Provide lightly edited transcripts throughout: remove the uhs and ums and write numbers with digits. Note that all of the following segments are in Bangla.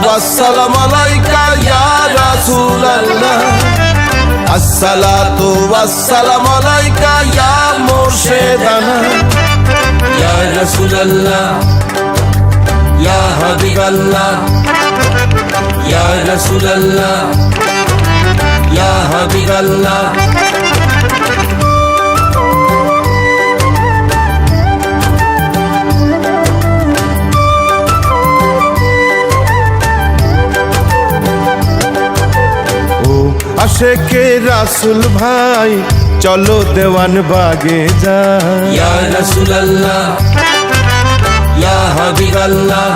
ওয়াসসালামু আলাইকা ইয়া রাসূলুল্লাহ আসসালাতু ওয়াসসালামু আলাইকা ইয়া মুর্শিদানা ইয়া রাসূলুল্লাহ ইয়া হাবিবাল্লাহ ইয়া রাসূলুল্লাহ ইয়া হাবিবাল্লাহ আশেকে রাসূল ভাই চলো দেওয়ান বাগে যাই ইয়া রাসূলুল্লাহ ইয়া হাবিবাল্লাহ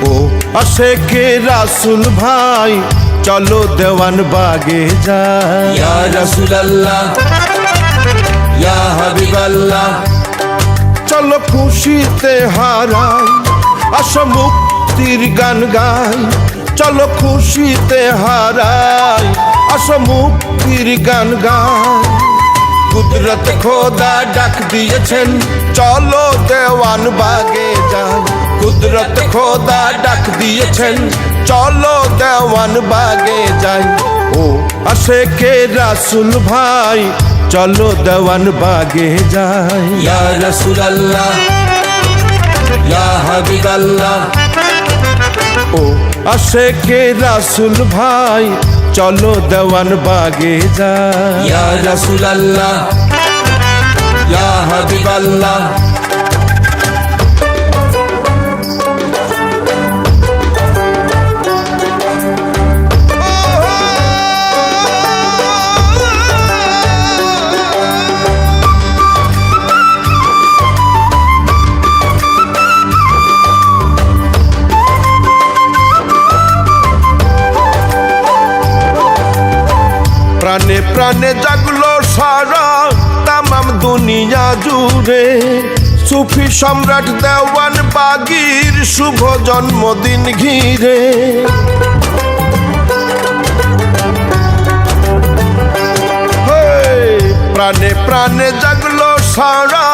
ও আশেকে রাসূল ভাই চলো দেওয়ান বাগে যাই ইয়া রাসূলুল্লাহ ইয়া হাবিবাল্লাহ চলো খুশিতে হারাই আসো মুক্তির গান গাই চলো খুশিতে হারাই আসো মুক্তির গান গাই কুদরত খোদা ডাক দিয়েছেন চলো দেওয়ান বাগে যাই কুদরত খোদা ডাক দিয়েছেন চলো দেওয়ান বাগে যাই ও আশেকে রাসূল ভাই চলো দেওয়ান বাগে যাই ইয়া রাসূলুল্লাহ ইয়া হাবিবাল্লাহ ও আশেকে রাসূল ভাই চলো দেওয়ান বাগে যাই ইয়া রাসূলুল্লাহ ইয়া হাবিবাল্লাহ প্রাণে প্রাণে জাগলো সারা তামাম দুনিয়া জুড়ে সুফি সম্রাট দেওয়ান বাগীর শুভ জন্মদিন ঘিরে প্রাণে প্রাণে জাগলো সারা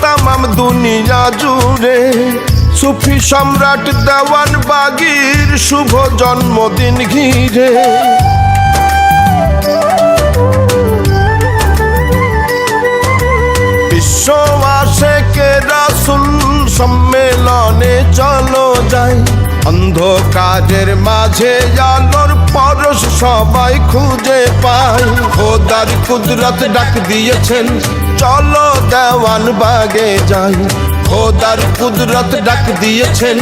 তামাম দুনিয়া জুড়ে সুফি সম্রাট দেওয়ান বাগীর শুভ জন্মদিন ঘিরে বিশ্ব আশেকে রাসূল সম্মেলনে চলো যাই অন্ধকারের মাঝে আলোর পরশ সবাই খুঁজে পাই খোদার কুদরত ডাক দিয়েছেন চলো দেওয়ান বাগে যাই খোদার কুদরত ডাক দিয়েছেন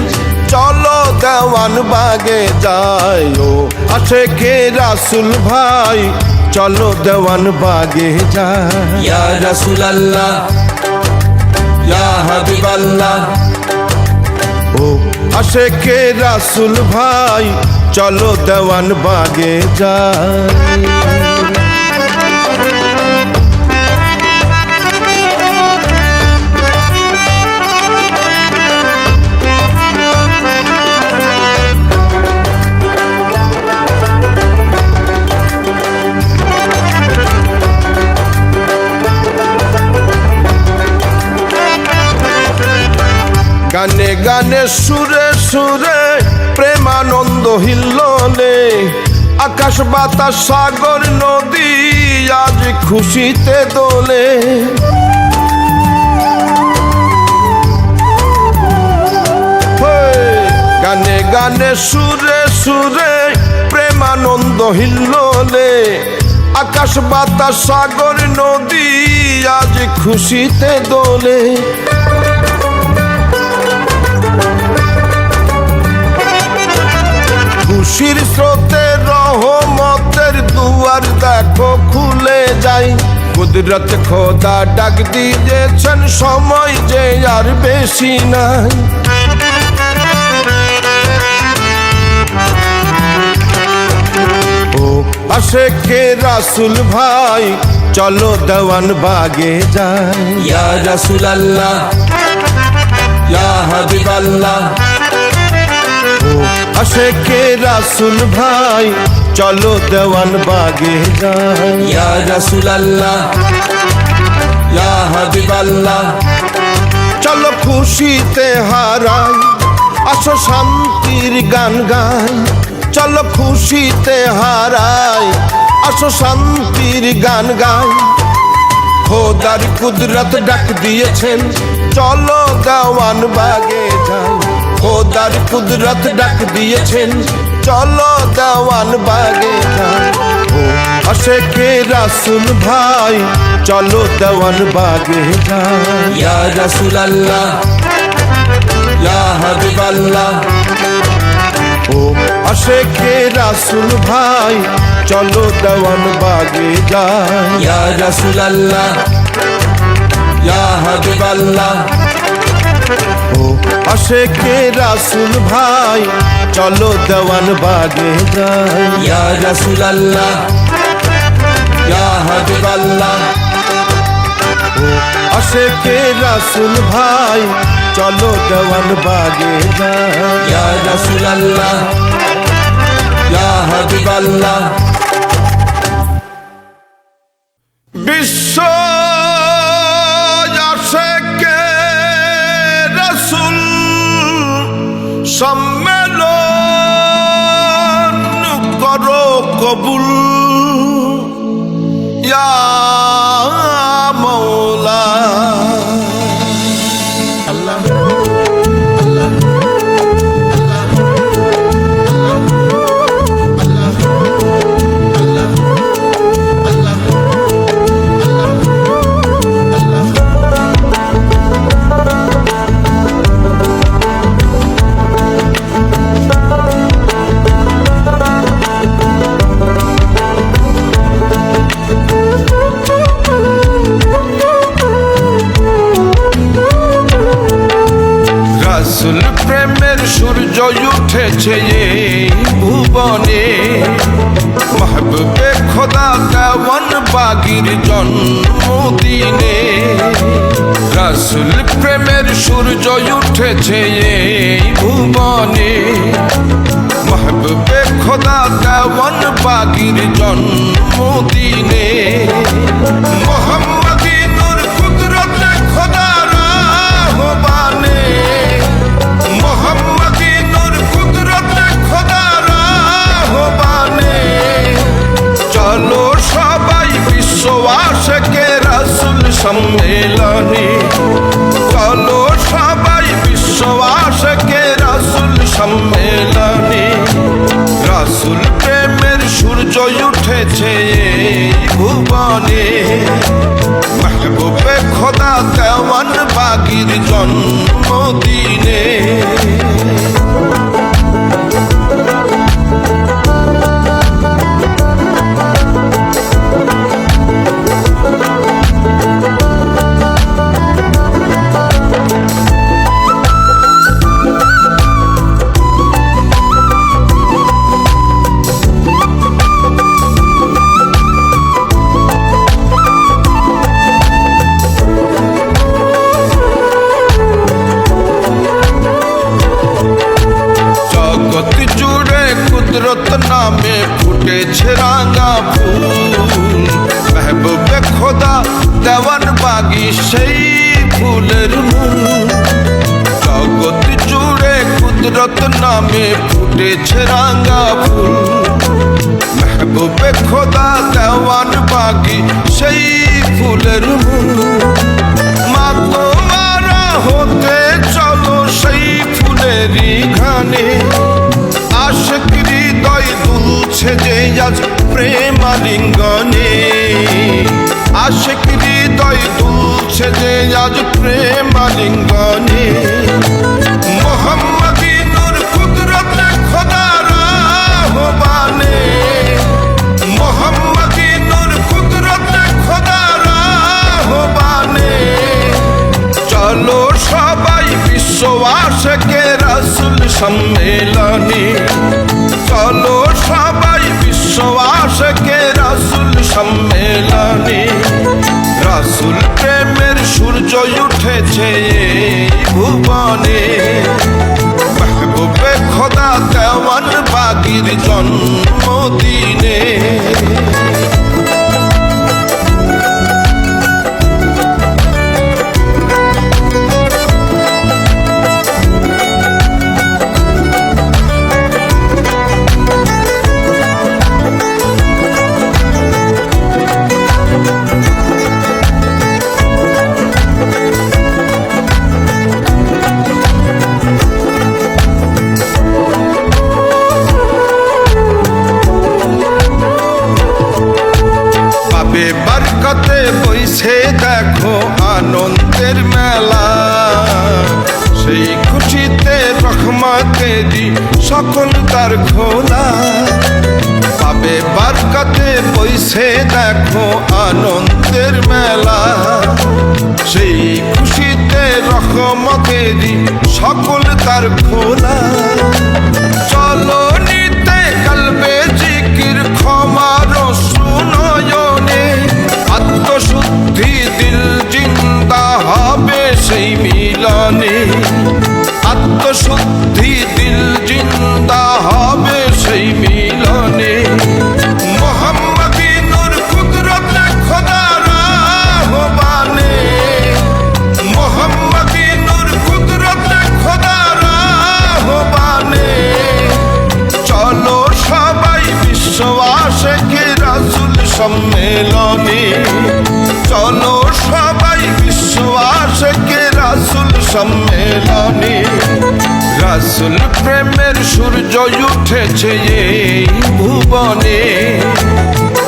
চলো দেওয়ান বাগে যাই ও আশেকে রাসূল ভাই চলো দেওয়ান বাগে যাই ইয়া রাসূলুল্লাহ ইয়া হাবিবাল্লাহ ও আশেকে রাসূল ভাই চলো দেওয়ান বাগে যাই গানে গানে সুরে সুরে প্রেমানন্দ হিল্লোলে আকাশ বাতাস সাগর নদী আজ খুশিতে দোলে গানে গানে সুরে সুরে প্রেমানন্দ হিল্লোলে আকাশ বাতাস সাগর নদী আজ খুশিতে দোলে খুশির স্রোতে রহমতের দুয়ার দেখো খুলে যাই কুদরত খোদা ডাক দিয়েছেন সময় যে আর বেশি নাই ও আশেকে রাসূল ভাই চলো দেওয়ান বাগে যাই ইয়া রাসূলুল্লাহ ইয়া হাবিবাল্লাহ ও আশেকে রাসূল ভাই চলো দেওয়ান বাগে যাই ইয়া রাসূলুল্লাহ ইয়া হাবিবাল্লাহ চলো খুশিতে হারাই আসো শান্তির গান গাই, চলো খুশিতে হারাই। আসো শান্তির গান গাই, খোদার কুদরত ডাক দিয়েছেন, চলো দেওয়ান বাগে যাই। খোদার কুদরত ডাক দিয়েছেন, চলো দেওয়ান বাগে যাই। ও আশেকে রাসূল ভাই, চলো দেওয়ান বাগে যাই। ইয়া রাসূলুল্লাহ, ইয়া হাবিবাল্লাহ। ও আশেকে রাসূল ভাই, চলো দেওয়ান বাগে যাই। ইয়া রাসূলুল্লাহ, ইয়া হাবিবাল্লাহ। ও আশেকে রাসূল ভাই, চলো দেওয়ান বাগে যাই। ইয়া রাসূলুল্লাহ, ইয়া হাবিবাল্লাহ। ও আশেকে রাসূল ভাই, চলো দেওয়ান বাগে যাই। ইয়া রাসূলুল্লাহ, ইয়া হাবিবাল্লাহ। বিশ্ব আশেকে রাসূল সম্মেলন করো কবুল, ইয়া মওলা। রাসূল প্রেমের সূর্য উঠেছে এই ভুবনে, মাহবুবে খোদা দেওয়ান বাগির জন্মদিনে। রাসূল প্রেমের সূর্য উঠেছে এই ভুবনে, মাহবুবে খোদা দেওয়ান বাগির জন্মদিনে। মোহাম্মদী নূর কুদরতে খোদার আহ্বানে, মোহাম্মদী নূর কুদরতে খোদার আহ্বানে। চলো সবাই বিশ্ব আশেকে রাসূল সম্মেলনে, চলো সবাই বিশ্ব আশেকে রাসূল সম্মেলনে। রাসূল প্রেমের সূর্য উঠেছে এই ভুবনে, মাহবুবে খোদা দেওয়ান বাগির জন্মদিনে। কুদরত নামে ফুটেছে রাঙা ফুল, মেহবুবে খোদা দেওয়ান বাগি সেই ফুলের মূল। জগৎ জুড়ে কুদরত নামে ফুটেছে রাঙা ফুল, মেহবুবে খোদা দেওয়ান বাগি সেই ফুলের মূল। মা তোমারা হতে চলো সেই ফুলেরই ঘানে, আশিক হৃদয় দুলছে যে আজ প্রেমালিঙ্গনে। আশিক হৃদয় দুলছে যে আজ প্রেমালিঙ্গনে। মোহাম্মদী নূর কুদরতে খোদার আহ্বানে, মোহাম্মদী নূর কুদরতে খোদার আহ্বানে। চলো সবাই বিশ্ব আশেকে রাসূল সম্মেলনে, চলো সবাই বিশ্ব আশেকে রাসূল সম্মেলনে। রাসূল প্রেমের সূর্য উঠেছে এই ভুবনে, মাহবুবে খোদা দেওয়ান বাগির জন্মদিনে। বইছে দেখো আনন্দের মেলা, সেই খুশিতে রহমতেরি সকল তার খোলা। পাবে বারকাতে বইছে দেখো আনন্দের মেলা, সেই খুশিতে রহমতেরি সকল তার খোলা। চলো নিতে কলবে জিকির ক্ষমার সুনয়নে, আত্মশুদ্ধি দিল জিন্দা হবে সেই মিলনে, আত্মশুদ্ধি দিল জিন্দা হবে সেই মিলনে। মোহাম্মদী নূর কুদরত খোদার আহ্বানে, মোহাম্মদী নূর কুদরত খোদার আহ্বানে, চলো সবাই বিশ্ব আশিকে রাসূল সম্মেলনে, চলো সবাই বিশ্ব আশিকে রাসূল সম্মেলনে। রাসূল প্রেমের সূর্য উঠেছে এই ভুবনে,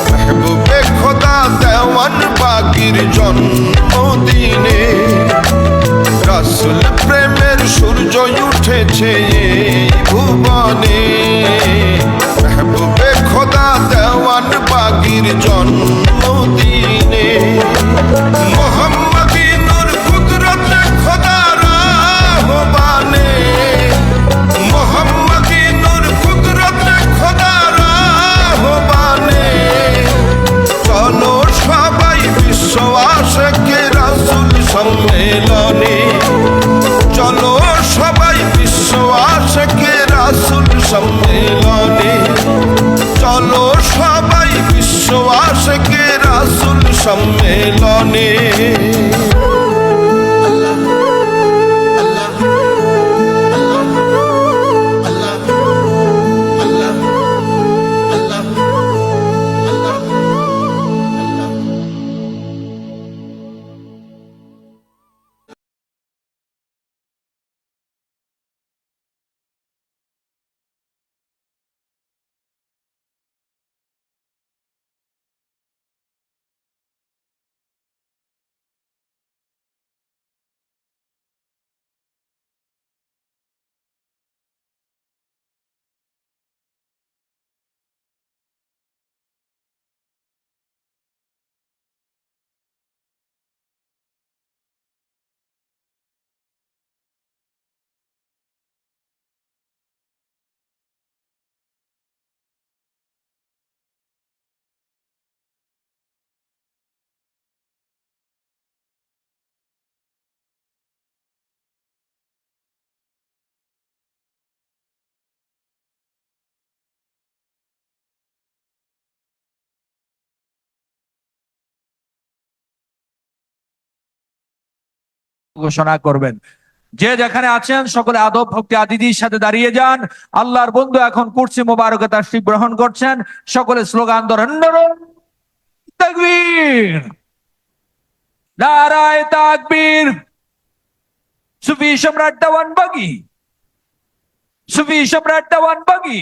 মেহবুবে খোদা দেওয়ান বাগির জন্মদিনে। রাসূল প্রেমের সূর্য উঠেছে এই ভুবনে, মেহবুবে খোদা দেওয়ান বাগির জন্মদিনে। মোহাম্মদী নূর কুদরত খোদার আহ্বানে, মোহাম্মদী নূর কুদরত খোদার আহ্বানে, চলো সবাই বিশ্ব আশিকে রাসূল সম্মেলনে, চলো সবাই বিশ্ব আশিকে রাসূল সম্মেলনে, চলো সবাই বিশ্ব আশিকে রাসূল সম্মেলনে। ঘোষণা করবেন। যে যেখানে আছেন সকলে আদব ভক্তি আদিদির সাথে দাঁড়িয়ে যান। আল্লাহর বন্ধু এখন কুরসি মোবারকে তাশরীফ গ্রহণ করছেন। সকলে স্লোগান ধরেন, তাকবীর, নারায়ে তাকবীর। সুফি সম্রাট দেওয়ান বাগী, সুফি সম্রাট দেওয়ান বাগী।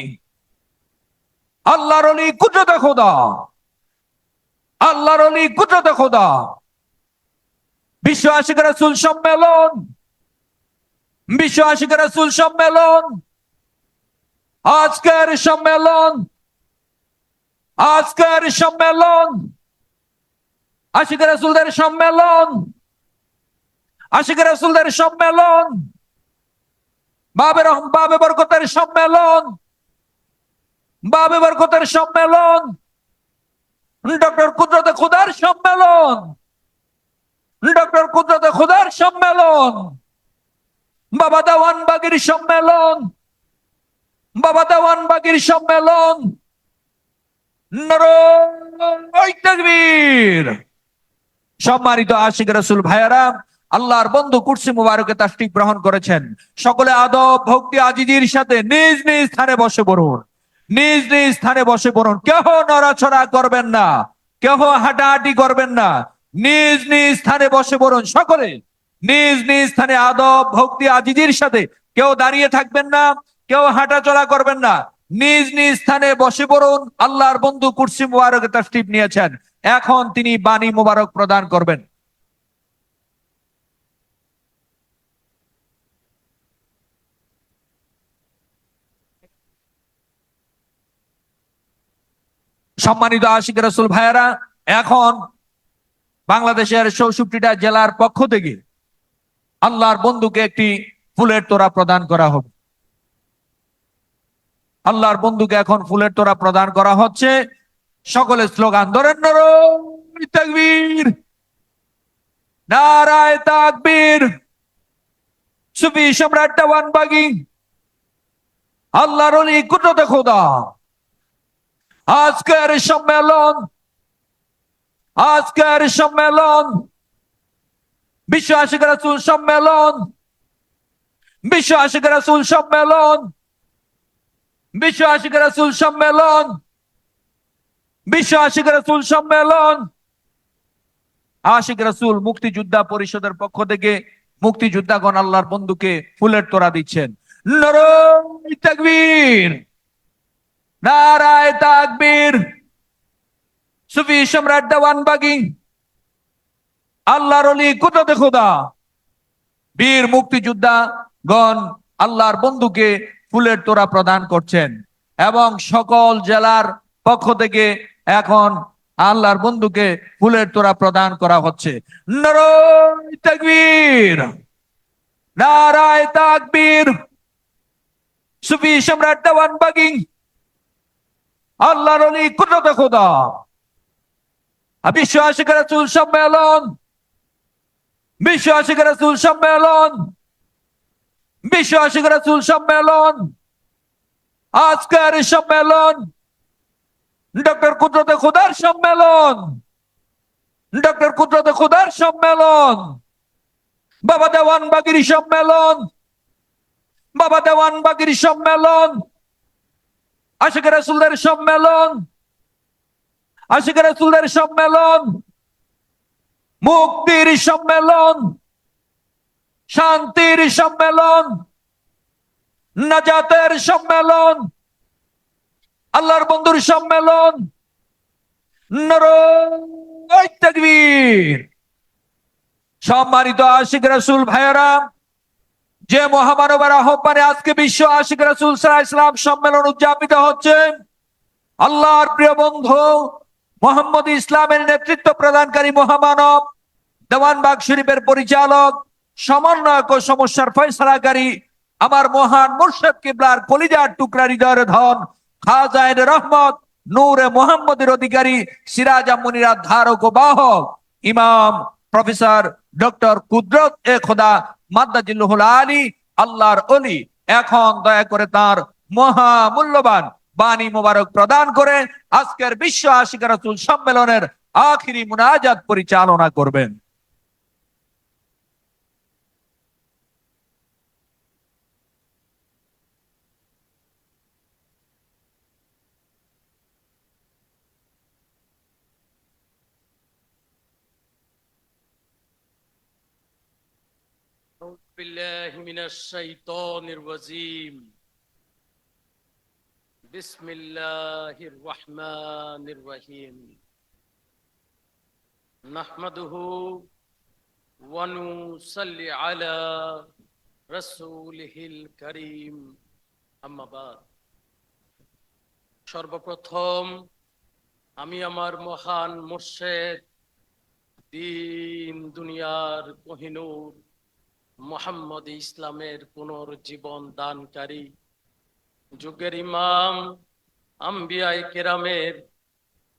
আল্লাহর ওলি কুদরতে খোদা, আল্লাহর ওলি কুদরতে খোদা। বিশ্ব আশিক রাসূল সম্মেলন, বিশ্ব আশিক রাসূল সম্মেলন, আজকের সম্মেলন, আজকের সম্মেলন, আশিক রাসূলদের সম্মেলন, আশিক রাসূলদের সম্মেলন, বাবে বরকতের সম্মেলন, বাবে বরকতের সম্মেলন, ডক্টর কুদরতে খোদার সম্মেলন, ডক্টর কুদরতে খোদার সম্মেলন, বাবা দেওয়ান বাগীর সম্মেলন, বাবা দেওয়ান বাগীর সম্মেলন। নারায়ে তাকবীর। সম্মানিত আশিক রাসূল ভাইয়ারা, আল্লাহর বন্ধু কুরসি মুবারকে তাশরীফ গ্রহণ করেছেন। সকলে আদব ভক্তি আজিজির সাথে নিজ নিজ স্থানে বসে পড়ুন, নিজ নিজ স্থানে বসে পড়ুন। কেহ নড়াচড়া করবেন না, কেহ হাঁটাহাঁটি করবেন না, নিজ নিজ স্থানে বসে পড়ুন। সকলে নিজ নিজ স্থানে আদব ভক্তি আজিজির সাথে, কেউ দাঁড়িয়ে থাকবেন না, কেউ হাঁটা চলা করবেন না, নিজ নিজ স্থানে বসে পড়ুন। আল্লাহর বন্ধু কুরসি মুবারকে তাশরীফ নিয়েছেন। এখন তিনি বাণী মোবারক প্রদান করবেন। সম্মানিত আশিক রাসূল ভাইয়েরা, এখন বাংলাদেশের 64টা জেলার পক্ষ থেকে আল্লাহর বন্ধুকে একটি ফুলের তোড়া প্রদান করা হবে। আল্লাহর বন্ধুকে এখন ফুলের তোড়া প্রদান করা হচ্ছে। সকলে স্লোগান ধরেন, নারায়ে তাকবীর, নারায়ে তাকবীর। সুফি সম্রাট দেওয়ানবাগী আল্লাহর ওলি কুদরতে খোদা আজকের সম্মেলন বিশ্ব আশিক রাসূল সম্মেলন, বিশ্ব আশিক রাসূল সম্মেলন, বিশ্ব আশিক রাসূল সম্মেলন, বিশ্ব আশিক রাসূল সম্মেলন। আশিক রাসূল মুক্তিযোদ্ধা পরিষদের পক্ষ থেকে মুক্তিযোদ্ধাগণ আল্লাহর বন্ধুকে ফুলের তোড়া দিচ্ছেন। নারায়ে তাকবীর, নারায়ে তাকবীর। সুফি সম্রাট দেওয়ানবাগী আল্লাহর ওলি কুদরতে খোদা বীর মুক্তিযোদ্ধা গণ আল্লাহর বন্ধুকে ফুলের তোড়া প্রদান করছেন এবং সকল জেলার পক্ষ থেকে এখন আল্লাহর বন্ধুকে ফুলের তোড়া প্রদান করা হচ্ছে। নারায়ে তাকবীর, নারায়ে তাকবীর। সুফি সম্রাট দেওয়ানবাগী আল্লাহর ওলি কুদরতে খোদা বিশ্ব আশিক রাসূল সম্মেলন, বিশ্ব আশিক রাসূল সম্মেলন, বিশ্ব আশিক রাসূল সম্মেলন। আজকের সম্মেলন ডক্টর কুদরতে খোদার সম্মেলন, ডক্টর কুদরতে খোদার সম্মেলন, বাবা দেওয়ানবাগীর সম্মেলন, বাবা দেওয়ানবাগীর সম্মেলন, আশিক রাসূলের সম্মেলন, আশিক রাসূলের সম্মেলন, মুক্তির সম্মেলন, শান্তির সম্মেলন, নাজাতের সম্মেলন, আল্লাহর বন্ধুর সম্মেলন। নারায়ে তাকবীর। সম্মানিত আশিক রাসূল ভাইয়েরা, যে মহামানবের আহ্বানে আজকে বিশ্ব আশিক রাসূল সাল্লাল্লাহু আলাইহি ওয়াসাল্লাম সম্মেলন উদযাপিত হচ্ছে, আল্লাহর প্রিয় বন্ধু মুহাম্মদ ইসলামের নেতৃত্ব প্রদানকারী মহামানব, দেওয়ানবাগ শরীফের পরিচালক, সমন্বয়ক ও সমস্যার ফয়সালাকারী আমার মহান মুর্শিদ কিবলার কলিজার টুকরা হৃদয়ের ধন খাজায়ের রহমত নূরে মুহাম্মদের অধিকারী সিরাজ মুনিরাত ধারক ও বাহক ইমাম প্রফেসর ডক্টর কুদরত এ খোদা মাদ্দাজিল্লুহুল আলী আল্লাহর ওলি এখন দয়া করে তার মহামূল্যবান বাণী মোবারক প্রদান করে আজকের বিশ্ব আশিক রাসূল সম্মেলনের আখিরি মুনাজাত পরিচালনা করবেন। أعوذ بالله من الشيطان الرجيم بسم الله الرحمن الرحيم نحمده ونصلي على رسوله الكريم أما بعد সর্বপ্রথম আমি আমার মহান মুর্শিদ দিন দুনিয়ার কোহিনূর মুহাম্মদ ইসলামের পুনর্জীবন দানকারী যুগের ইমাম আম্বিয়ায়ে কেরামের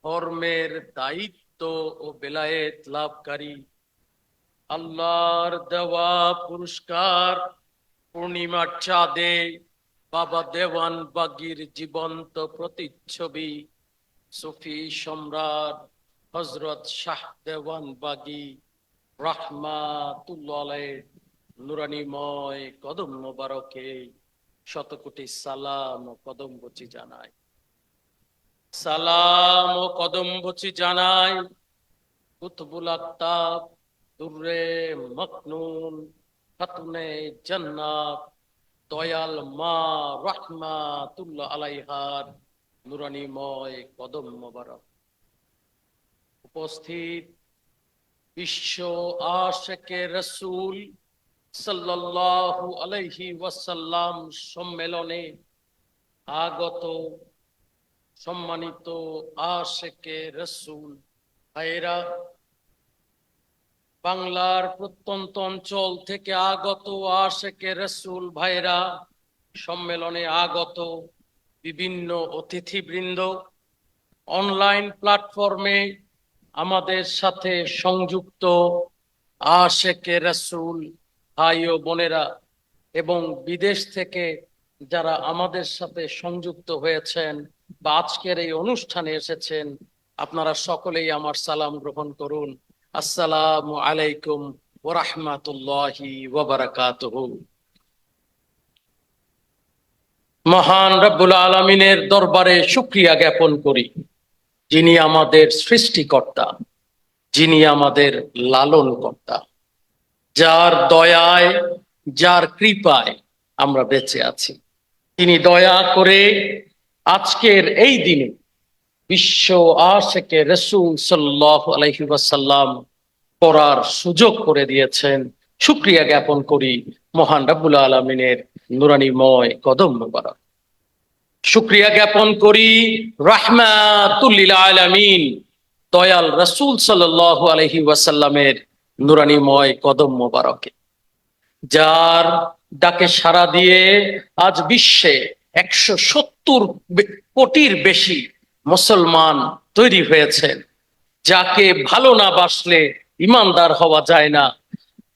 ধর্মের দায়িত্ব ও বেলায়েত লাভকারী আল্লাহর দেওয়া পুরস্কার পূর্ণিমার চাঁদে বাবা দেওয়ানবাগীর জীবন্ত প্রতিচ্ছবি সুফি সম্রাট হযরত শাহ দেওয়ানবাগী রাহমাতুল্লাহ আলাইহি নুরানিময় কদম মোবারকে শতকোটি সালাম ও কদম বচি জানাই। সালাম ও কদম বচি জানাই কুতুবুল আক্তাব দুররে মকনুন খাতুনে জান্নাত দয়াল মা রাহমাতুল্লাহ আলাইহার নুরানিময় কদম মোবারক। উপস্থিত বিশ্ব আশিকে রাসূল সাল্লাল্লাহু আলাইহি ওয়াসাল্লাম সম্মেলনে আগত সম্মানিত আশিকে রাসূল ভাইরা, বাংলার প্রত্যন্ত অঞ্চল থেকে আগত আশিকে রাসূল ভাইরা, সম্মেলনে আগত বিভিন্ন অতিথিবৃন্দ, অনলাইন প্ল্যাটফর্মে আমাদের সাথে সংযুক্ত আশিকে রাসূল ভাই ও বোনেরা এবং বিদেশ থেকে যারা আমাদের সাথে সংযুক্ত হয়েছেন বা আজকের এই অনুষ্ঠানে এসেছেন, আপনারা সকলেই আমার সালাম গ্রহণ করুন। আসসালামু আলাইকুম ওয়া রাহমাতুল্লাহি ওয়া বারাকাতুহু। মহান রব্বুল আলামিনের দরবারে শুকরিয়া জ্ঞাপন করি, যিনি আমাদের সৃষ্টিকর্তা, যিনি আমাদের লালনকর্তা, যার দয়ায় যার কৃপায় আমরা বেঁচে আছি। তিনি দয়া করে আজকের এই দিনে বিশ্ব আশিকে রাসূল সাল্লাল্লাহু আলাইহি ওয়াসাল্লাম পড়ার সুযোগ করে দিয়েছেন। শুকরিয়া জ্ঞাপন করি মহান রব্বুল আলামিনের নুরানিময় কদম মোবারক। শুকরিয়া জ্ঞাপন করি রাহমাতুল লিল আলামিন দয়াল রাসূল সাল্লাল্লাহু আলাইহি ওয়াসাল্লামের নুরানিময় কদম মোবারকে, যার ডাকে সাড়া দিয়ে আজ বিশ্বে 170 কোটির বেশি মুসলমান তৈরি হয়েছেন। যাকে ভালো না বাসলে ইমানদার হওয়া যায় না,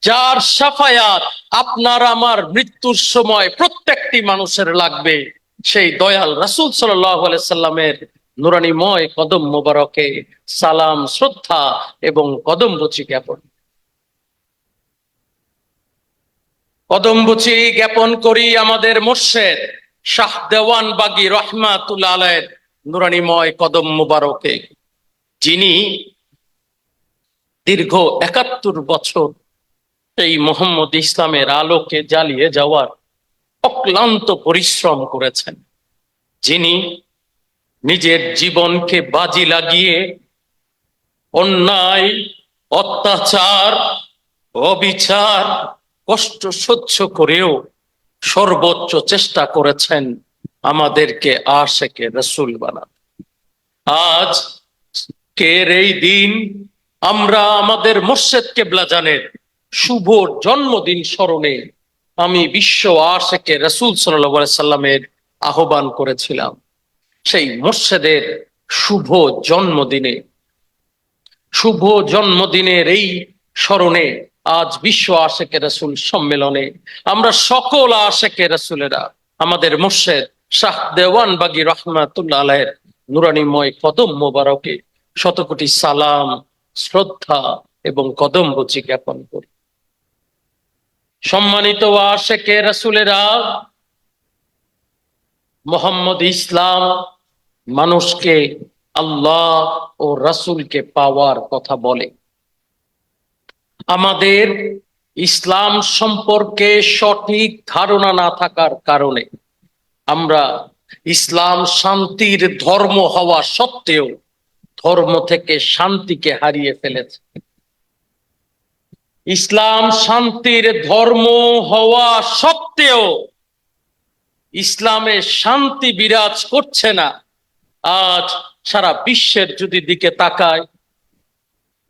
যার সাফায়াত আপনার আমার মৃত্যুর সময় প্রত্যেকটি মানুষের লাগবে, সেই দয়াল রাসূল সাল্লাল্লাহু আলাইহি সাল্লামের নুরানিময় কদম মোবারকে সালাম, শ্রদ্ধা এবং কদমবুচি জ্ঞাপন করি আমাদের মুর্শিদ শাহ দেওয়ান বাগী রহমাতুল্লাহ আলাইহির নুরানিময় কদম মোবারকে, যিনি দীর্ঘ ৭১ বছর এই মুহাম্মদ ইসলামের আলোকে জ্বালিয়ে যাওয়ার অক্লান্ত পরিশ্রম করেছেন, যিনি নিজের জীবনকে বাজি লাগিয়ে অন্যায়, অত্যাচার, অবিচার, কষ্ট সহ্য করেও সর্বোচ্চ চেষ্টা করেছেন আমাদেরকে আশিকে রাসূল বানাতে। আজকের এই দিন আমরা আমাদের মুর্শিদ কিবলা জানের শুভ জন্মদিন স্মরণে আমি বিশ্ব আশিকে রাসূল সাল্লাল্লাহু আলাইহি সাল্লামের আহ্বান করেছিলাম। সেই মুর্শিদের শুভ জন্মদিনের এই স্মরণে আজ বিশ্ব আশিকে রাসূল সম্মেলনে আমরা সকল আশিকে রাসূলেরা আমাদের মুর্শিদ শাহ দেওয়ান বাগী রহমাতুল্লাহ আলাইহির নুরানিময় কদম মোবারকে শতকোটি সালাম, শ্রদ্ধা এবং কদমবুচি জ্ঞাপন করি। সম্মানিত আশিকে রাসূলেরা, মুহাম্মদ ইসলাম মানুষকে আল্লাহ ও রাসূলকে পাওয়ার কথা বলে। আমাদের ইসলাম সম্পর্কে সঠিক ধারণা না থাকার কারণে আমরা ইসলাম শান্তির ধর্ম হওয়া সত্ত্বেও ধর্ম থেকে শান্তিকে হারিয়ে ফেলেছে। ইসলাম শান্তির ধর্ম হওয়া সত্ত্বেও ইসলামে শান্তি বিরাজ করছে না। আজ সারা বিশ্বের যদি দিকে তাকায়,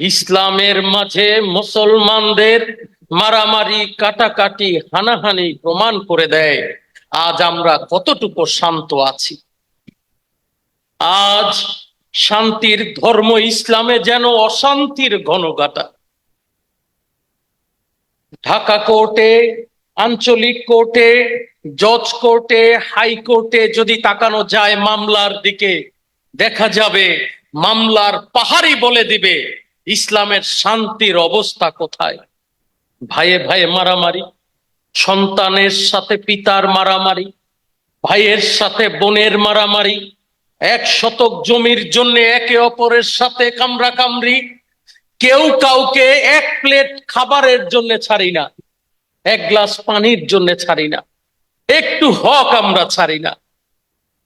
ইসলামের মাঝে মুসলমানদের মারামারি, কাটাকাটি, হানাহানি প্রমাণ করে দেয় আজ আমরা কতটুকু শান্ত আছি। আজ শান্তির ধর্ম ইসলামে যেন অশান্তির ঘনঘটা। ঢাকা কোর্টে, আঞ্চলিক কোর্টে, জজ কোর্টে, হাইকোর্টে যদি তাকানো যায় মামলার দিকে, দেখা যাবে মামলার পাহাড়ি বলে দিবে ইসলামের শান্তির অবস্থা কোথায়। ভাইয়ে ভাইয়ে মারামারি, সন্তানের সাথে পিতার মারামারি, ভাইয়ের সাথে বোনের মারামারি, 1 শতক জমির জন্য একে অপরের সাথে কামড়া কামড়ি, কেউ কাউকে 1 প্লেট খাবারের জন্য ছাড়ি না, 1 গ্লাস পানির জন্য ছাড়ি না, একটু হক আমরা ছাড়ি না।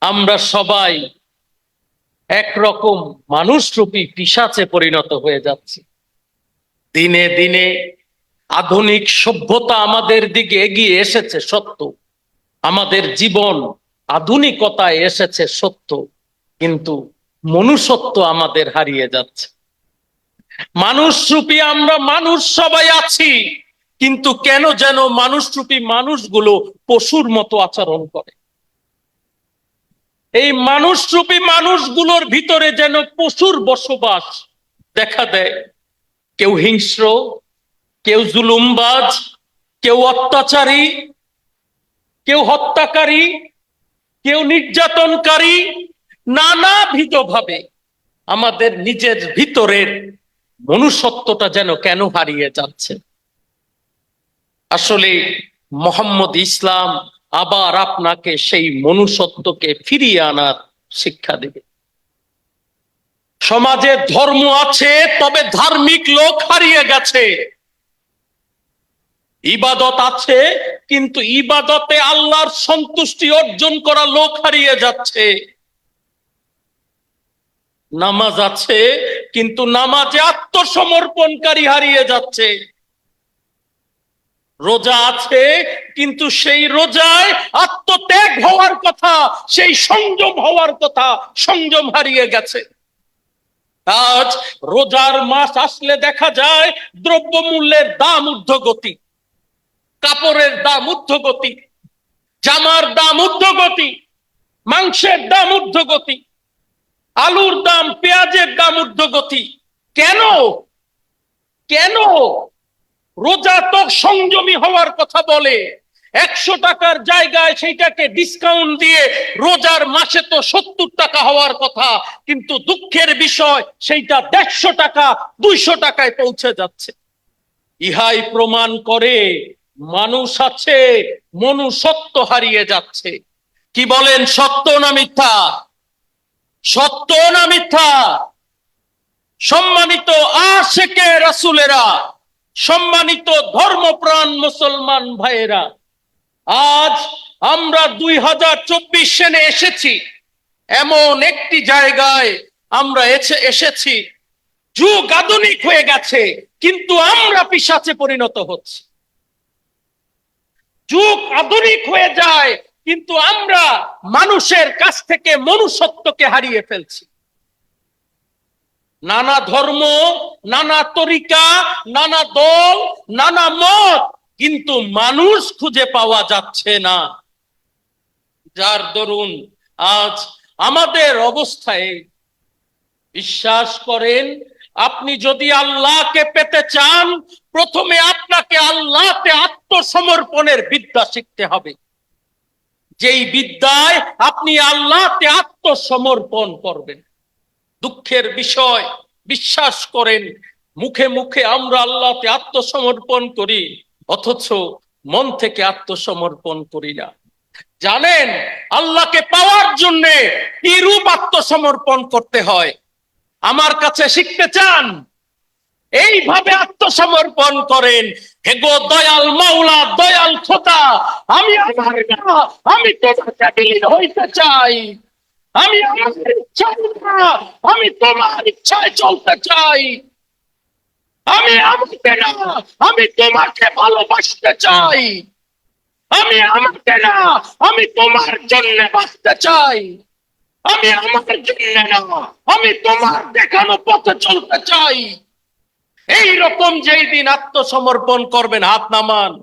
আমরা সবাই একরকম মানুষরূপী পিশাচে পরিণত হয়ে যাচ্ছে। দিনে দিনে আধুনিক সভ্যতা আমাদের দিকে এগিয়ে এসেছে সত্য, আমাদের জীবন আধুনিকতায় এসেছে সত্য, কিন্তু মনুষ্যত্ব আমাদের হারিয়ে যাচ্ছে। মানুষরূপী আমরা মানুষ সবাই আছি, কিন্তু কেন যেন মানুষরূপী মানুষগুলো পশুর মতো আচরণ করে। এই মানুষরূপী মানুষগুলোর ভিতরে যেন পশুর বসবাস দেখা দেয়। কেউ হিংস্র, কেউ জুলুমবাজ, কেউ অত্যাচারী, কেউ হত্যাকারী, কেউ নির্যাতনকারী, নানাবিধভাবে আমাদের নিজের ভিতরের মনুষ্যত্বটা যেন কেন হারিয়ে যাচ্ছে। আসলে মোহাম্মদ ইসলাম আবার আপনাকে সেই মনুষ্যত্বকে ফিরিয়ে আনার শিক্ষা দেবে। সমাজে ধর্ম আছে, তবে ধার্মিক লোক হারিয়ে গেছে। ইবাদত আছে, কিন্তু ইবাদতে আল্লাহর সন্তুষ্টি অর্জন করা লোক হারিয়ে যাচ্ছে। নামাজ আছে, কিন্তু নামাজে আত্মসমর্পণকারী হারিয়ে যাচ্ছে। রোজা আছে, কিন্তু সেই রোজায় আত্মত্যাগ হওয়ার কথা, সেই সংযম হওয়ার কথা, সংযম হারিয়ে গেছে। আজ রোজার মাস আসলে দেখা যায় দ্রব্যমূল্যের দাম ঊর্ধ্বগতি, কাপড়ের দাম ঊর্ধ্বগতি, জামার দাম ঊর্ধ্বগতি, মাংসের দাম ঊর্ধ্বগতি, আলুর দাম, পেঁয়াজের দাম ঊর্ধ্বগতি। কেন? কেন? রোজা তো সংযমী হওয়ার কথা বলে, 100 টাকার জায়গায় সেইটাকে ডিসকাউন্ট দিয়ে রোজার মাসে তো 70 টাকা হওয়ার কথা, কিন্তু দুঃখের বিষয় সেইটা 150 টাকা, 200 টাকায় পৌঁছে যাচ্ছে। ইহাই প্রমাণ করে মানুষ আছে, মনুষ্যত্ব হারিয়ে যাচ্ছে। কি বলেন, সত্য না মিথ্যা? সত্য না মিথ্যা? সম্মানিত আশিকে রাসূলেরা, সম্মানিত ধর্মপ্রাণ মুসলমান ভাইয়েরা, আজ আমরা 2024 সালে এসেছি এমন একটি জায়গায়, আমরা এসেছি যুগ আধুনিক হয়ে গেছে, কিন্তু আমরা পিশাচে পরিণত হচ্ছি। যুগ আধুনিক হয়ে যায়, কিন্তু আমরা মানুষের কাছ থেকে মনুষ্যত্বকে হারিয়ে ফেলছি। নানা ধর্ম, নানা তরিকা, নানা দল, নানা মত, কিন্তু মানুষ খুঁজে পাওয়া যাচ্ছে না। যার দরুন আজ আমাদের অবস্থায়, বিশ্বাস করেন, আপনি যদি আল্লাহকে পেতে চান, প্রথমে আপনাকে আল্লাহতে আত্মসমর্পণের বিদ্যা শিখতে হবে। যেই বিদ্যায় আপনি আল্লাহতে আত্মসমর্পণ করবেন। দুঃখের বিষয়, বিশ্বাস করেন, মুখে মুখে আমরা আল্লাহতে আত্মসমর্পণ করি, অথচ মন থেকে আত্মসমর্পণ করি না। জানেন আল্লাহকে পাওয়ার জন্য কি রূপ আত্মসমর্পণ করতে হয়? আমার কাছে শিখতে চান? এইভাবে আত্মসমর্পণ করেন, হে গো দয়াল মাওলা, দয়াল খোদা, আমি আমার না, আমি তোমাকে বিলীন হইতে চাই। আমি আমার ইচ্ছায় না, আমি তোমার ইচ্ছায় চলতে চাই। আমি আমাকে না, আমি তোমাকে ভালোবাসতে চাই। আমি আমাকে না, আমি তোমার জন্য বাঁচতে চাই। আমি আমার জন্য না, আমি তোমার দেখানো পথে চলতে চাই। এই রকম যেই দিন আত্মসমর্পণ করবেন, হাত নামান,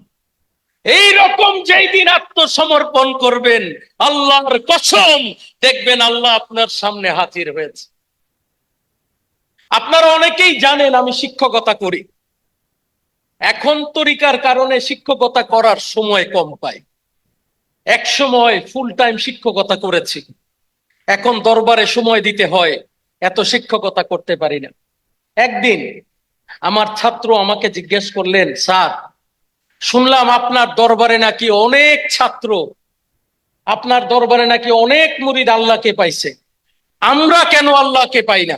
এই রকম যেই দিন আত্মসমর্পণ করবেন, আল্লাহর কসম, দেখবেন আল্লাহ আপনার সামনে হাজির হয়েছে। আপনারা অনেকেই জানেন আমি শিক্ষকতা করি। এখন তরিকার কারণে শিক্ষকতা করার সময় কম পাই। এক সময় ফুল টাইম শিক্ষকতা করেছি, এখন দরবারে সময় দিতে হয়, এত শিক্ষকতা করতে পারি না। একদিন আমার ছাত্র আমাকে জিজ্ঞেস করলেন, স্যার, শুনলাম আপনার দরবারে নাকি অনেক ছাত্র, আপনার দরবারে নাকি অনেক মুরিদ আল্লাহকে পাইছে, আমরা কেন আল্লাহকে পাই না?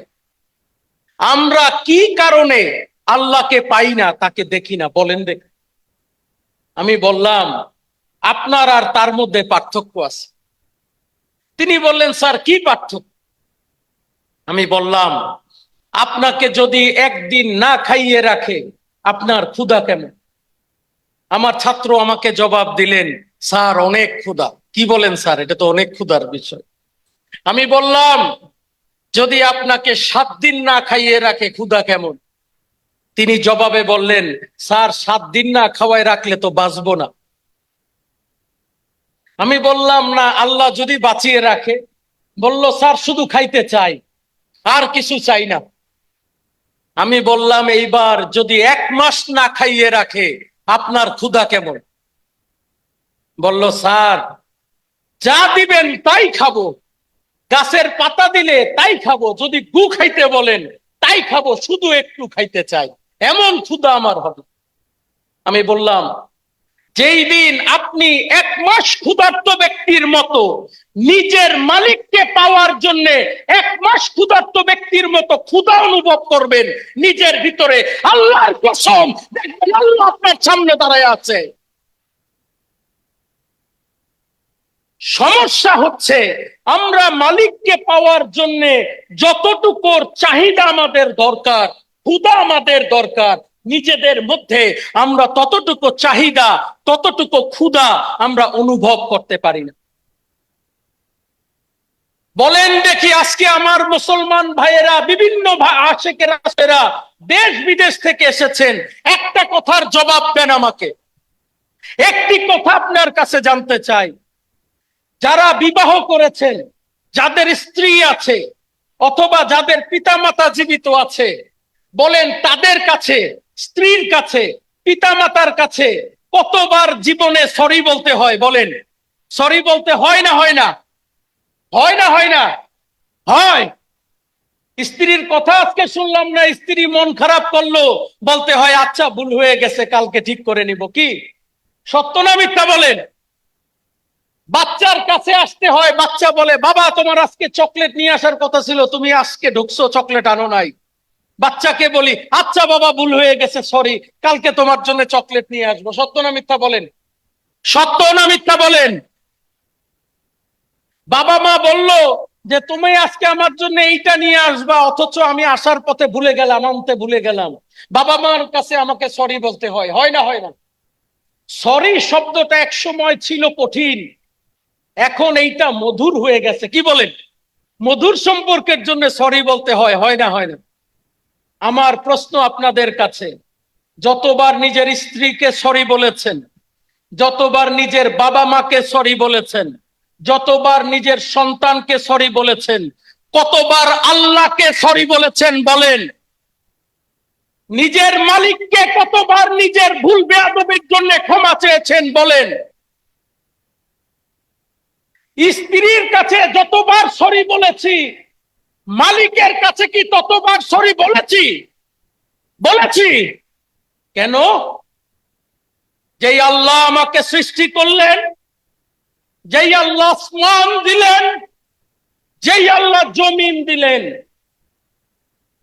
আমরা কি কারণে আল্লাহকে পাই না, তাকে দেখি না, বলেন দেখ। আমি বললাম, আপনার আর তার মধ্যে পার্থক্য আছে। তিনি বললেন, স্যার কি পার্থক্য? আমি বললাম, আপনাকে যদি একদিন না খাইয়ে রাখে আপনার ক্ষুধা কেমন? আমার ছাত্র আমাকে জবাব দিলেন, স্যার অনেক ক্ষুধা। কি বলেন স্যার, এটা তো অনেক ক্ষুধার বিষয়। আমি বললাম, যদি আপনাকে 7 দিন না খাইয়ে রাখে ক্ষুধা কেমন? তিনি জবাবে বললেন, স্যার 7 দিন না খাওয়ায় রাখলে তো বাঁচবো না। আমি বললাম, না আল্লাহ যদি বাঁচিয়ে রাখে? বলল, স্যার শুধু খাইতে চাই, আর কিছু চাই না। আমি বললাম, এইবার যদি 1 মাস না খাইয়ে রাখে আপনার ক্ষুধা কেমন? বলল, স্যার যা দিবেন তাই খাবো, গাছের পাতা দিলে তাই খাবো, যদি গু খাইতে বলেন তাই খাবো, শুধু একটু খাইতে চাই, এমন ক্ষুধা আমার হবে। আমি বললাম, যেই দিন আপনি 1 মাস ক্ষুধার্ত ব্যক্তির মতো নিজের মালিককে পাওয়ার জন্য 1 মাস ক্ষুধার্ত ব্যক্তির মতো ক্ষুধা অনুভব করবেন নিজের ভিতরে, আল্লাহর কসম দেখবেন আল্লাহ আপনার সামনে দাঁড়ায় আছে। সমস্যা হচ্ছে আমরা মালিককে পাওয়ার জন্য যতটুকুর চাহিদা আমাদের দরকার, ক্ষুধা আমাদের দরকার, নিজেদের মধ্যে আমরা ততটুকু চাহিদা, ততটুকু ক্ষুধা আমরা অনুভব করতে পারি না। বলেন দেখি, আজকে আমার মুসলমান ভাইয়েরা, বিভিন্ন আশেকেরা দেশ বিদেশ থেকে এসেছেন, একটা কথার জবাব দেন আমাকে। একটি কথা আপনার কাছে জানতে চাই, যারা বিবাহ করেছেন, যাদের স্ত্রী আছে অথবা যাদের পিতামাতা জীবিত আছে, বলেন তাদের কাছে, স্ত্রীর কাছে, পিতামাতার কাছে কতবার জীবনে সরি বলতে হয়? বলেন, সরি বলতে হয় না হয় না? হয় না হয় না? হয়। স্ত্রীর কথা আজকে শুনলাম না, স্ত্রী মন খারাপ করলো, বলতে হয় আচ্ছা ভুল হয়ে গেছে, কালকে ঠিক করে নিব। কি সত্য না মিথ্যা বলেন? বাচ্চার কাছে আসতে হয়, বাচ্চা বলে, বাবা তোমার আজকে চকলেট নিয়ে আসার কথা ছিল, তুমি আজকে ঢুকছো চকলেট আনো নাই। বাচ্চাকে বলি, আচ্ছা বাবা ভুল হয়ে গেছে, সরি, কালকে তোমার জন্য চকলেট নিয়ে আসবো। সত্য না মিথ্যা বলেন? সত্য না মিথ্যা বলেন? বাবা মা বলল যে তুমি আজকে আমার জন্য এইটা নিয়ে আসবা, অথচ আমি আসার পথে ভুলে গেলাম, আনতে ভুলে গেলাম। বাবা মার কাছে আমাকে সরি বলতে হয়, হয় না হয় না? সরি শব্দটা এক সময় ছিল কঠিন, এখন এইটা মধুর হয়ে গেছে। কি বলেন? মধুর সম্পর্কের জন্য সরি বলতে হয়, হয় না হয় না? আমার প্রশ্ন আপনাদের কাছে, যতবার নিজের স্ত্রীকে সরি বলেছেন, যতবার নিজের বাবা মাকে সরি বলেছেন, যতবার নিজের সন্তানকে সরি বলেছেন, কতবার আল্লাহকে সরি বলেছেন? বলেন, নিজের মালিককে কতবার নিজের ভুল বেয়াদবির জন্য ক্ষমা চেয়েছেন? বলেন, স্ত্রীর কাছে যতবার সরি বলেছি, মালিকের কাছে কি ততবার সরি বলেছি? বলেছি। কেন? যেই আল্লাহ আমাকে সৃষ্টি করলেন, যেই আল্লাহ আসমান দিলেন, যেই আল্লাহ জমিন দিলেন,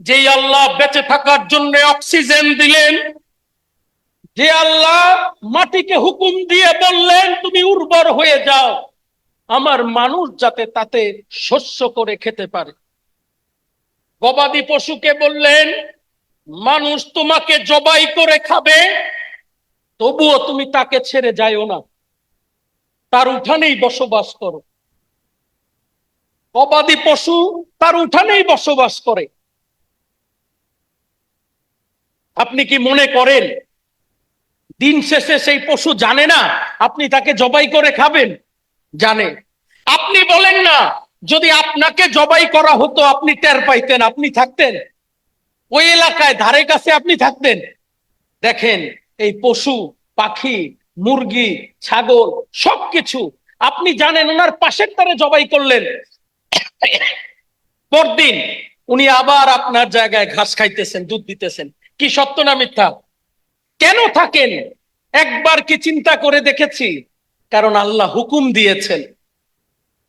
যেই আল্লাহ বেঁচে থাকার জন্য অক্সিজেন দিলেন, যে আল্লাহ মাটিকে হুকুম দিয়ে বললেন তুমি উর্বর হয়ে যাও, আমার মানুষ যাতে তাতে শস্য করে খেতে পারে। গবাদি পশুকে বললেন মানুষ তোমাকে জবাই করে খাবে, তবুও তুমি তাকে ছেড়ে যাইও না, তার উঠানেই বসবাস করো। গবাদি পশু তার উঠানেই বসবাস করে। আপনি কি মনে করেন দিন শেষে সেই পশু জানে না আপনি তাকে জবাই করে খাবেন? জানে। আপনি বলেন না, যদি আপনাকে জবাই করা হতো আপনি টের পাইতেন, আপনি থাকতেন ওই এলাকায়, ধারে কাছে আপনি থাকতেন? দেখেন, এই পশু পাখি, মুরগি, ছাগল সবকিছু আপনি জানেন, ওনার পাশের তারে জবাই করলেন, পরদিন উনি আবার আপনার জায়গায় ঘাস খাইতেছেন, দুধ দিতেছেন। কি সত্য না মিথ্যা? কেন থাকেন? একবার কি চিন্তা করে দেখেছি? কারণ আল্লাহ হুকুম দিয়েছেন,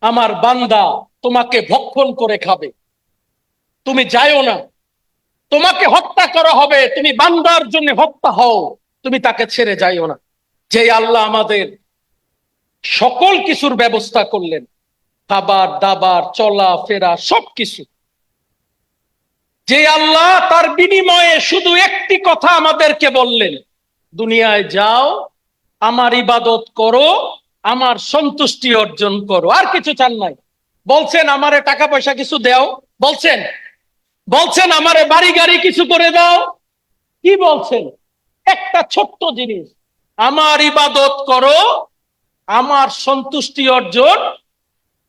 আমার বান্দা তোমাকে ভক্ষণ করে খাবে, তুমি যাইও না, তোমাকে হত্যা করা হবে, তুমি বান্দার জন্য হত্যা হও, তুমি তাকে ছেড়ে যাইও না। যে আল্লাহ আমাদের সকল কিছুর ব্যবস্থা করলেন, খাবার দাবার, চলা ফেরা সবকিছু, যে আল্লাহ তার বিনিময়ে শুধু একটি কথা আমাদেরকে বললেন, দুনিয়ায় যাও, আমার ইবাদত করো, আমার সন্তুষ্টি অর্জন করো, আর কিছু চান নাই। বলছেন আমারে টাকা পয়সা কিছু দাও, বলছেন বলছেন আমারে বাড়ি গাড়ি কিছু করে দাও, কি বলছেন? একটা ছোট্ট জিনিস, আমার ইবাদত করো, আমার সন্তুষ্টি অর্জন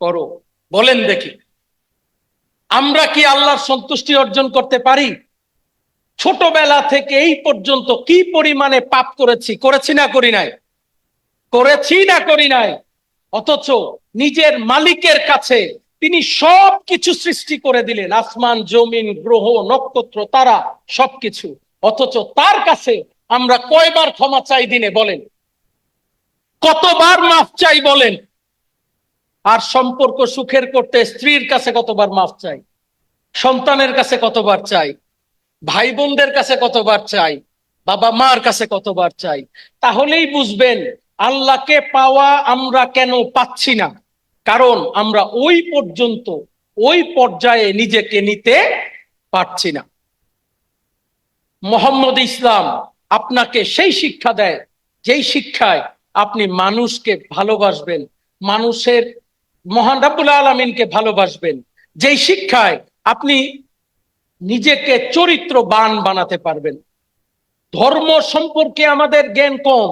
করো। বলেন দেখি, আমরা কি আল্লাহর সন্তুষ্টি অর্জন করতে পারি? ছোটবেলা থেকে এই পর্যন্ত কি পরিমাণে পাপ করেছি না করি নাই? করেছি না করি নাই? অথচ নিজের মালিকের কাছে তিনি সব কিছু সৃষ্টি করে দিলেন, আসমান জমিন গ্রহ নক্ষত্র তারা সবকিছু। অথচ তার কাছে আমরা কয়বার ক্ষমা চাই দিনে? বলেন, কতবার মাফ চাই বলেন? আর সম্পর্ক সুখের করতে স্ত্রীর কাছে কতবার মাফ চাই, সন্তানের কাছে কতবার চাই, ভাই বোনদের কাছে কতবার চাই, বাবা মার কাছে কতবার চাই? তাহলেই বুঝবেন আল্লাহকে পাওয়া আমরা কেন পাচ্ছি না। কারণ আমরা ওই পর্যন্ত, ওই পর্যায়ে নিজেকে নিতে পারছি না। মোহাম্মদ ইসলাম আপনাকে সেই শিক্ষা দেয়, যেই শিক্ষায় আপনি মানুষকে ভালোবাসবেন, মানুষের মহান রাব্বুল আলামিনকে ভালোবাসবেন, যেই শিক্ষায় আপনি নিজেকে চরিত্রবান বানাতে পারবেন। ধর্ম সম্পর্কে আমাদের জ্ঞান কম।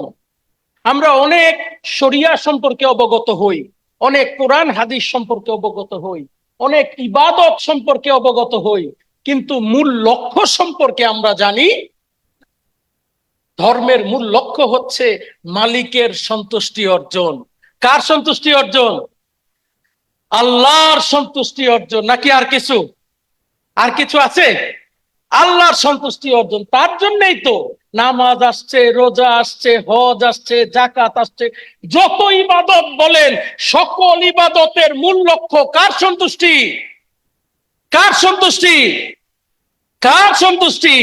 আমরা অনেক শরিয়া সম্পর্কে অবগত হই, অনেক কোরআন হাদিস সম্পর্কে অবগত হই, অনেক ইবাদত সম্পর্কে অবগত হই, কিন্তু মূল লক্ষ্য সম্পর্কে আমরা জানি। ধর্মের মূল লক্ষ্য হচ্ছে মালিকের সন্তুষ্টি অর্জন। কার সন্তুষ্টি অর্জন? আল্লাহর সন্তুষ্টি অর্জন। নাকি আর কিছু? আর কিছু আছে? আল্লাহর সন্তুষ্টি অর্জন। তার জন্যই তো নামাজ আসছে, রোজা আসছে, হজ আসছে, জাকাত আসছে, যত ইবাদত বলেন, সকল ইবাদতের মূল লক্ষ্য কার সন্তুষ্টি? কার সন্তুষ্টি? কার সন্তুষ্টি?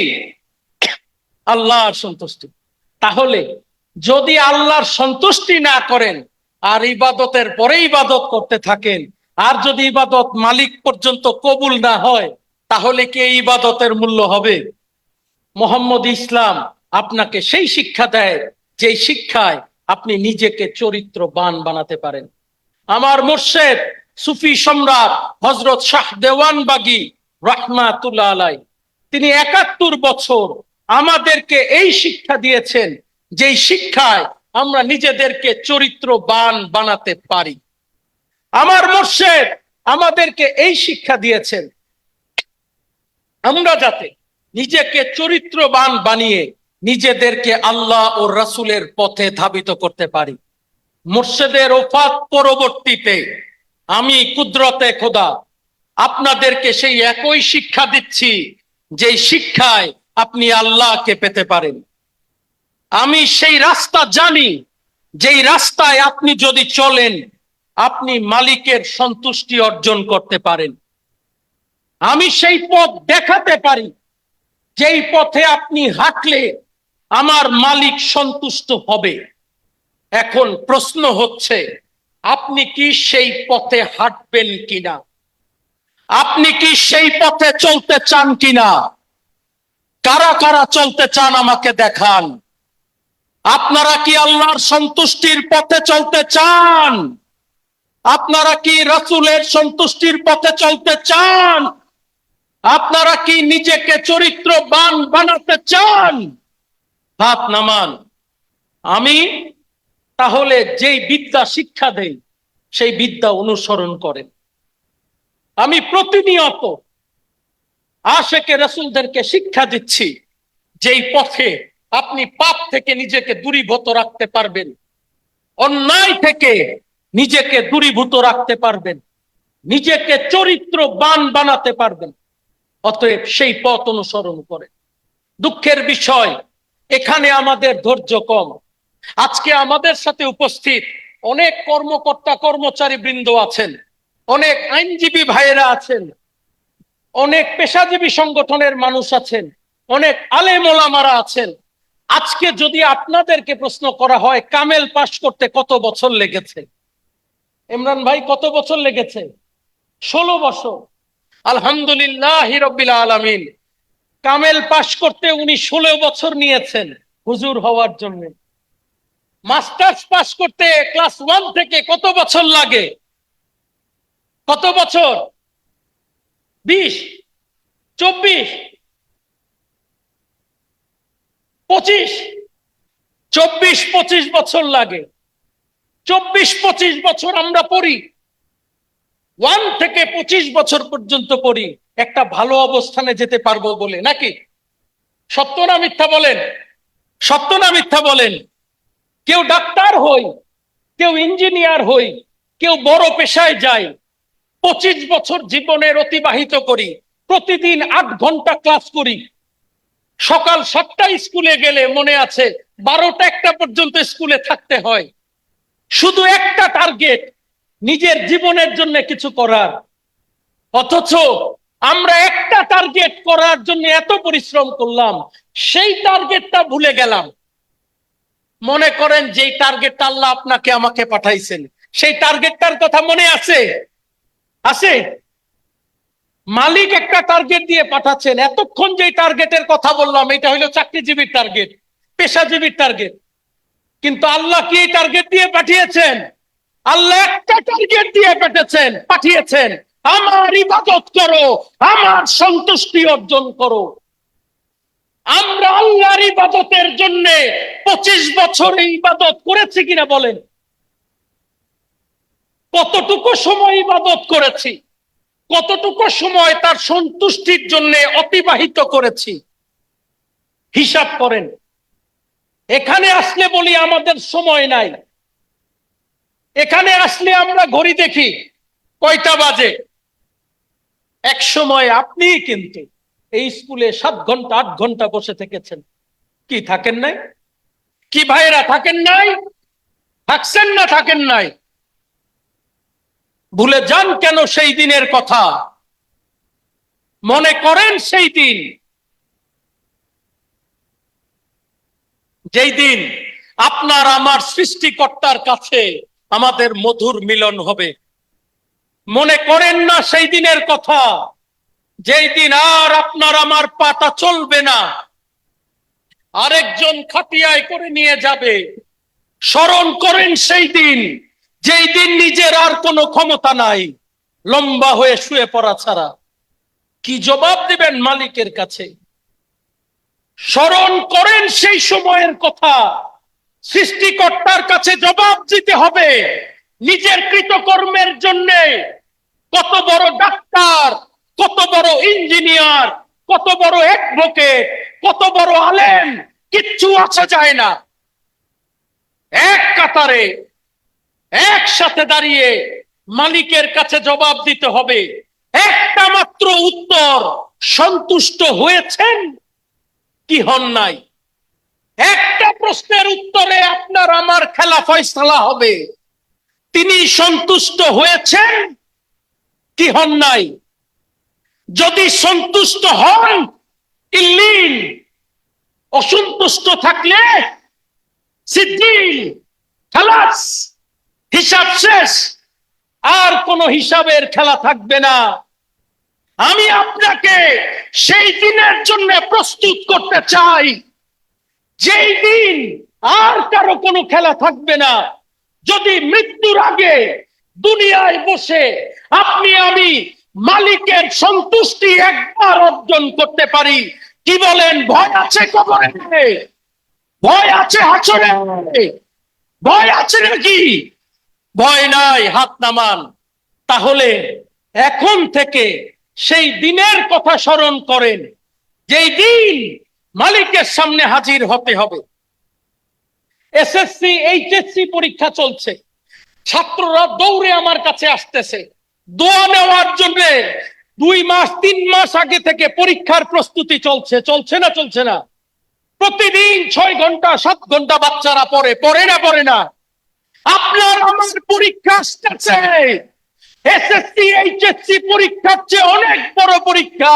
আল্লাহর সন্তুষ্টি। তাহলে যদি আল্লাহর সন্তুষ্টি না করেন আর ইবাদতের পরে ইবাদত করতে থাকেন, আর যদি ইবাদত মালিক পর্যন্ত কবুল না হয়, তাহলে কি এই ইবাদতের মূল্য হবে? মোহাম্মদ ইসলাম আপনাকে সেই শিক্ষা দেয়, যে শিক্ষায় আপনি নিজেকে চরিত্রবান বানাতে পারেন। আমার মুর্শেদ সুফি সম্রাট হযরত শাহ দেওয়ানবাগী রাহমাতুল্লাহ আলাইহি, তিনি ৭১ বছর আমাদেরকে এই শিক্ষা দিয়েছেন, যেই শিক্ষায় আমরা নিজেদেরকে চরিত্রবান বানাতে পারি। আমার মুর্শেদ আমাদেরকে এই শিক্ষা দিয়েছেন, আমরা যাতে নিজেকে চরিত্রবান বানিয়ে নিজেদেরকে আল্লাহ ও রাসূলের পথে ধাবিত করতে পারি। মুর্শেদের ওফাত পরবর্তীতে আমি কুদরতে খোদা আপনাদেরকে সেই একই শিক্ষা দিচ্ছি, যে শিক্ষায় আপনি আল্লাহকে পেতে পারেন। আমি সেই রাস্তা জানি, যেই রাস্তায় আপনি যদি চলেন আপনি মালিকের সন্তুষ্টি অর্জন করতে পারেন। আমি সেই পথ দেখাতে পারি, যেই পথে আপনি হাঁটলে আমার মালিক সন্তুষ্ট হবে। এখন প্রশ্ন হচ্ছে, আপনি কি সেই পথে হাঁটবেন কিনা? আপনি কি সেই পথে চলতে চান কিনা? কারা কারা চলতে চান আমাকে দেখান। আপনারা কি আল্লাহর সন্তুষ্টির পথে চলতে চান? আপনারা কি রাসূলের সন্তুষ্টির পথে চলতে চান? আপনারা কি নিজেকে চরিত্রবান বানাতে চান? হাত নামান। আমি তাহলে যেই বিদ্যা শিক্ষা দেই সেই বিদ্যা অনুসরণ করেন। আমি প্রতিনিয়ত আশেকে রাসূলদেরকে শিক্ষা দিচ্ছি, যেই পথে আপনি পাপ থেকে নিজেকে দূরীভূত রাখতে পারবেন, অন্যায় থেকে নিজেকে দূরীভূত রাখতে পারবেন, নিজেকে চরিত্রবান বানাতে পারবেন। অতএব সেই পথ অনুসরণ করেন। দুঃখের বিষয়, এখানে আমাদের ধৈর্য কম। আজকে আমাদের সাথে উপস্থিত অনেক কর্মকর্তা কর্মচারী বৃন্দ আছেন, অনেক আইনজীবী ভাইয়েরা আছেন, অনেক পেশাজীবী সংগঠনের মানুষ আছেন, অনেক আলেম ওলামারা আছেন। আজকে যদি আপনাদেরকে প্রশ্ন করা হয় কামেল পাশ করতে কত বছর লেগেছে, ইমরান ভাই কত বছর লেগেছে? 16 বছর। আলহামদুলিল্লাহ রাব্বিল আলামিন। কামেল পাশ করতে উনি 16 বছর নিয়েছেন হুজুর হওয়ার জন্য। মাস্টার্স পাশ করতে ক্লাস 1 থেকে কত বছর লাগে? কত বছর? 20, 24, 25, 24-25 বছর লাগে। 24-25 বছর আমরা পড়ি, 1 থেকে 25 বছর পর্যন্ত পড়ি একটা ভালো অবস্থানে যেতে পারবো বলে, নাকি? সত্য না মিথ্যা বলেন? সত্য না মিথ্যা বলেন? কেউ ডাক্তার হই, কেউ ইঞ্জিনিয়ার হই, কেউ বড় পেশায় যায়, 25 বছর জীবনের অতিবাহিত করি, প্রতিদিন 8 ঘন্টা ক্লাস করি, সকাল 7টায় স্কুলে গেলে মনে আছে 12টা-1টা পর্যন্ত স্কুলে থাকতে হয়, শুধু একটা টার্গেট, নিজের জীবনের জন্য কিছু করার। অথচ আমরা একটা টার্গেট করার জন্য এত পরিশ্রম করলাম, সেই টার্গেটটা ভুলে গেলাম। মনে করেন যেই টার্গেটটা আল্লাহ আপনাকে আমাকে পাঠাইছেন, সেই টার্গেটটার কথা মনে আছে? আছে? মালিক একটা টার্গেট দিয়ে পাঠাচ্ছেন। এতক্ষণ যে টার্গেটের কথা বললাম এটা হলো চাকরিজীবীর টার্গেট, পেশাজীবীর টার্গেট। কিন্তু আল্লাহ কি এই টার্গেট দিয়ে পাঠিয়েছেন? আল্লাহ একটা টার্গেট দিয়ে পাঠিয়েছেন, আমার ইবাদত করো, আমার সন্তুষ্টি অর্জন করো। আমরা আল্লাহর ইবাদতের জন্য 25 বছর ইবাদত করেছি কিনা বলেন? কতটুকু সময় ইবাদত করেছি, কতটুকু সময় তার সন্তুষ্টির জন্য অতিবাহিত করেছি, হিসাব করেন। এখানে আসলে বলি আমাদের সময় নাই, এখানে আসলে আমরা ঘড়ি দেখি কয়টা বাজে। এক সময় আপনি কিন্তু এই স্কুলে 7 ঘন্টা 8 ঘন্টা বসে থেকেছেন, কি থাকেন নাই? কি ভাইরা থাকেন নাই? থাকছেন না থাকেন নাই? ভুলে যান কেন সেই দিনের কথা? মনে করেন সেই দিন, যেই দিন আপনার আমার সৃষ্টিকর্তার কাছে আমাদের মধুর মিলন হবে। মনে করেন না সেই দিনের কথা, যেই দিন আর আপনার আমার পাটা চলবে না, আরেকজন খাটিয়ায় করে নিয়ে যাবে। স্মরণ করেন সেই দিন, যেই দিন নিজের আর কোনো ক্ষমতা নাই, লম্বা হয়ে শুয়ে পড়া ছাড়া। কি জবাব দিবেন মালিকের কাছে? স্মরণ করেন সেই সময়ের কথা, সৃষ্টিকর্তার কাছে জবাব দিতে হবে নিজের কৃতকর্মের জন্য। কত বড় ডাক্তার, কত বড় ইঞ্জিনিয়ার, কত বড় অ্যাডভোকেট, কত বড় আলেম, কিচ্ছু আসা যায় না। এক কাতারে একসাথে দাঁড়িয়ে মালিকের কাছে জবাব দিতে হবে। একটা মাত্র উত্তর, সন্তুষ্ট হয়েছেন কি হন নাই? একটা প্রশ্নের উত্তরে আপনার আমার খেলা ফয়সালা হবে, তিনি সন্তুষ্ট হয়েছেন কি হন নাই? যদি সন্তুষ্ট হন ইল্লিন, অসন্তুষ্ট থাকলে সিদ্দিন, খালাস, হিসাব শেষ, আর কোন হিসাবের খেলা থাকবে না। আমি আপনাকে সেই দিনের জন্য প্রস্তুত করতে চাই, যেই দিন আর কারো কোনো খেলা থাকবে না। যদি মৃত্যুর আগে দুনিয়ায় বসে আপনি আমি মালিকের সন্তুষ্টি একবার অর্জন করতে পারি, কি বলেন? ভয় আছে কবরে? ভয় আছে হাসরে? ভয় আছে নাকি? ভয় নাই, হাত নামান। তাহলে এখন থেকে সেই দিনের কথা স্মরণ করেন, যেই দিন মালিকের সামনে হাজির হতে হবে। এসএসসি এইচএসসি পরীক্ষা চলছে, ছাত্ররা দৌড়ে আমার কাছে আসতেছে দোয়া নেওয়ার জন্য। 2 মাস 3 মাস আগে থেকে পরীক্ষার প্রস্তুতি চলছে, চলছে না চলছে না? প্রতিদিন 6 ঘন্টা 7 ঘন্টা বাচ্চারা পড়ে না? আপনার আমার পরীক্ষা আসতেছে, এসএসসি এইচএসসি পরীক্ষার চেয়ে অনেক বড় পরীক্ষা,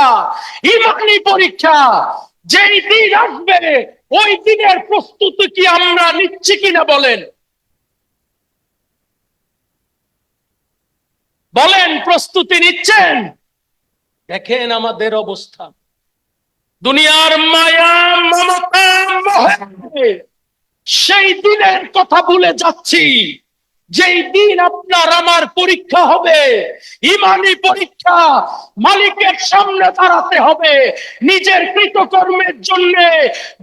ইমানি পরীক্ষা। যেই দিন আসবে ওই দিনের প্রস্তুতি কি আমরা নিচ্ছি কিনা বলেন? বলেন, প্রস্তুতি নিচ্ছেন? দেখেন আমাদের অবস্থা, দুনিয়ার মায়া মমতা মোহে সেই দিনের কথা ভুলে যাচ্ছি, যেই দিন আপনার আমার পরীক্ষা হবে, ইমানি পরীক্ষা। মালিকের সামনে দাঁড়াতে হবে, নিজের কৃতকর্মের জন্য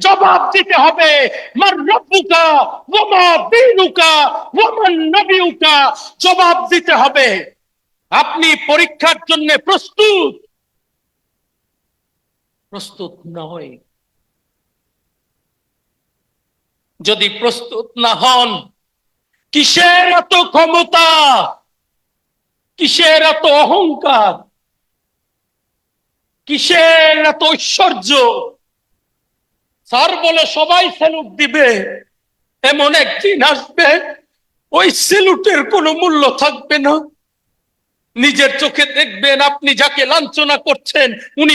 জবাব দিতে হবে। মার রব্বুকা ওয়া মা দীনুকা ওয়া মান নবিয়ুকা, জবাব দিতে হবে। আপনি পরীক্ষার জন্য প্রস্তুত? প্রস্তুত নয়। যদি প্রস্তুত না হন, কিসের এত ক্ষমতা, কিসের এত অহংকার, কিসের এত ঐশ্বর্য? স্যার বলে সবাই স্যালুট দিবে, এমন একদিন আসবে ওই স্যালুটের কোনো মূল্য থাকবে না। নিজের চোখে দেখবেন আপনি যাকে লাঞ্ছনা করছেন উনি